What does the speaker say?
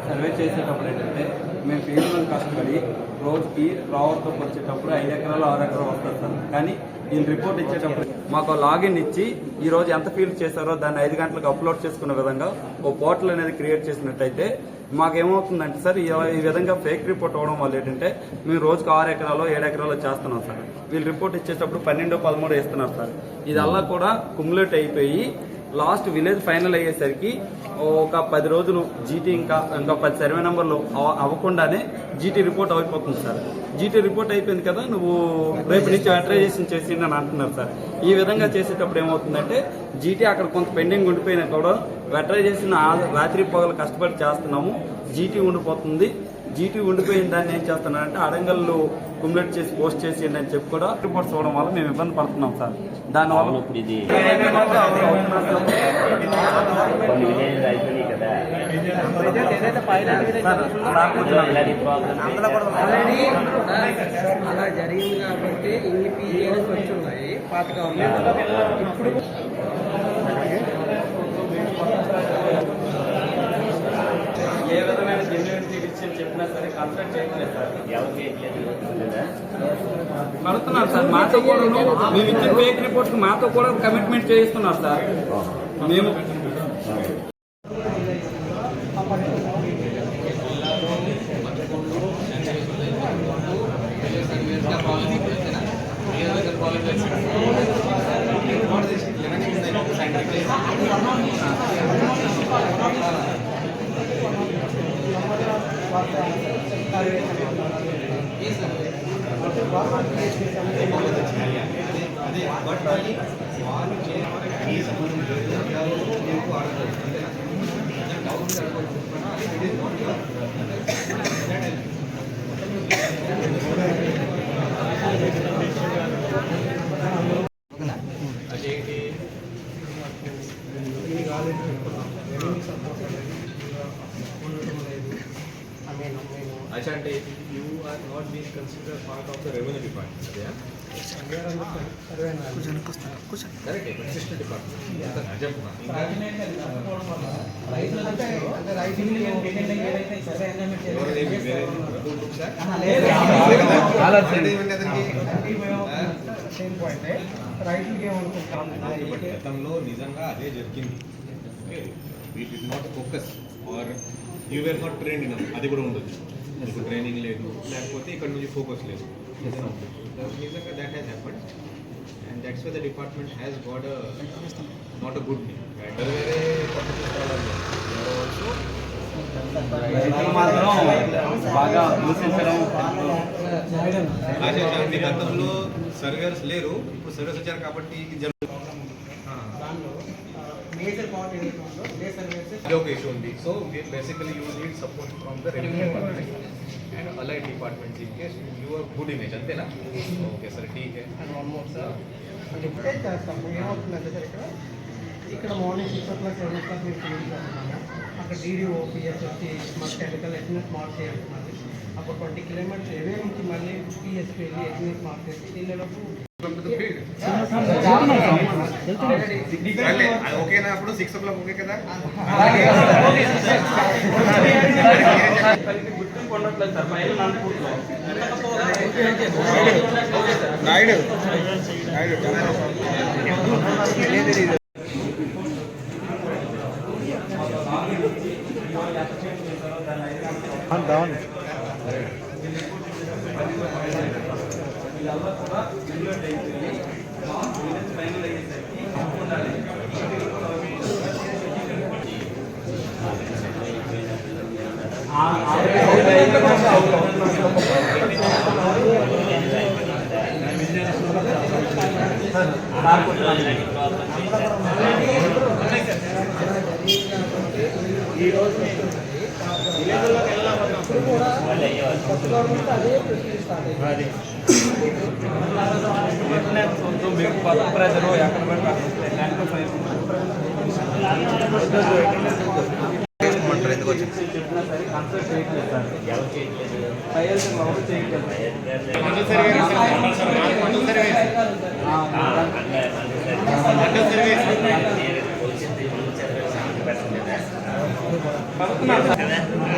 Survey చేసేటప్పుడు ఏంటంటే మేము ఫీల్డ్ మీద కష్టపడి రోజుకి రావర్తో వచ్చేటప్పుడు 5 ఎకరాలు 6 ఎకరాలు వస్తుంది సార్. కానీ వీళ్ళు రిపోర్ట్ ఇచ్చేటప్పుడు మాకు లాగిన్ ఇచ్చి ఈ రోజు ఎంత ఫీల్డ్ చేశారో దాన్ని 5 గంటలకు అప్లోడ్ చేసుకునే విధంగా ఓ పోర్టల్ అనేది క్రియేట్ చేసినట్టయితే మాకేమవుతుందంటే సార్ ఈ విధంగా ఫేక్ రిపోర్ట్ అవ్వడం వల్ల ఏంటంటే మేము రోజుకు 6 ఎకరాలు 7 ఎకరాలు చేస్తున్నాం సార్. వీళ్ళు రిపోర్ట్ ఇచ్చేటప్పుడు 12, 13 ఇస్తున్నారు సార్. ఇదల్లా కూడా కుమ్యులేట్ అయిపోయి లాస్ట్ విలేజ్ ఫైనల్ అయ్యేసరికి ఒక 10 రోజులు జీటీ ఇంకా 10 సర్వే నెంబర్లు అవ్వకుండానే జీటీ రిపోర్ట్ అయిపోతుంది సార్. జీటీ రిపోర్ట్ అయిపోయింది కదా, నువ్వు రేపు నుంచి వెటరైజేషన్ చేసింది అని అంటున్నారు సార్. ఈ విధంగా చేసేటప్పుడు ఏమవుతుందంటే జీటీ అక్కడ కొంత పెండింగ్ ఉండిపోయినా కూడా వెటరైజేషన్ రాత్రి పగలు కష్టపడి చేస్తున్నాము, జీటీ ఉండిపోతుంది. జీటీ ఉండిపోయిన దాన్ని ఏం చేస్తున్నారంటే అడంగల్లో కుమ్యులేట్ చేసి పోస్ట్ చేసేయండి అని చెప్పి కూడా రిపోర్ట్స్ ఇవ్వడం వల్ల మేము ఇబ్బంది పడుతున్నాం సార్. దానివల్ల అలా జరిగింది కాబట్టి ఇన్ని పీరియడ్స్ వచ్చి ఉన్నాయి పాత గవర్నమెంట్. ఇప్పుడు ఏ విధమైన జెన్యూనిటీ విషయం చెప్పినా సరే కన్సల్ట్ చేయట్లేదు సార్. కడుతున్నారు సార్. మాతో కూడా మేము ఇచ్చిన ఫేక్ రిపోర్ట్స్ మాతో కూడా కమిట్మెంట్ చేయిస్తున్నారు సార్. మేము Ashante, you are not being considered part of the revenue department, yeah? Correct, assistant department. గతంలో నిజంగా అదే జరిగింది. We did not focus or you were not trained enough. అది కూడా ఉండదు. మీకు ట్రైనింగ్ లేదు, లేకపోతే ఇక్కడ నుంచి ఫోకస్ లేదు. నిజంగా that has happened and that's why the department has got a not a good name. వేరే గతంలో సర్వేర్స్ లేరు, ఇప్పుడు సర్వేస్ వచ్చారు కాబట్టి ఒక ఇష్యూ ఉంది. So basically you need support from the revenue department and allied department in case your good image, అంతేనా? Okay sir, ఠీక్. ఇక్కడ మార్నింగ్ 6 o'clock 7 o'clock మీరు ఫినిష్ చేస్తున్నాము. అక్కడ డీడీఓ పిఎస్ఎస్సి మాకు టెక్నికల్ ఎస్టిమేట్ మార్క్ చేయాల్సినది. అప్పుడు 20 kilometers ఎవే నుంచి మళ్ళీ పిఎస్పీ వెళ్ళి ఎస్టిమేట్ మార్క్ చేసి దీనిలోపు ఓకేనా? అప్పుడు 6 o'clock ఓకే కదా? గుర్తింపు ఉండట్లేదు సార్. మీకు కొత్త ప్రజలు ఎక్కడ పడితే ఎందుకు చెప్పినా సరే కన్సల్ట్ చేయట్లేదు సార్. ఫైల్స్ ఎవరు చేయట్లేదు. పడుతున్నారు సార్.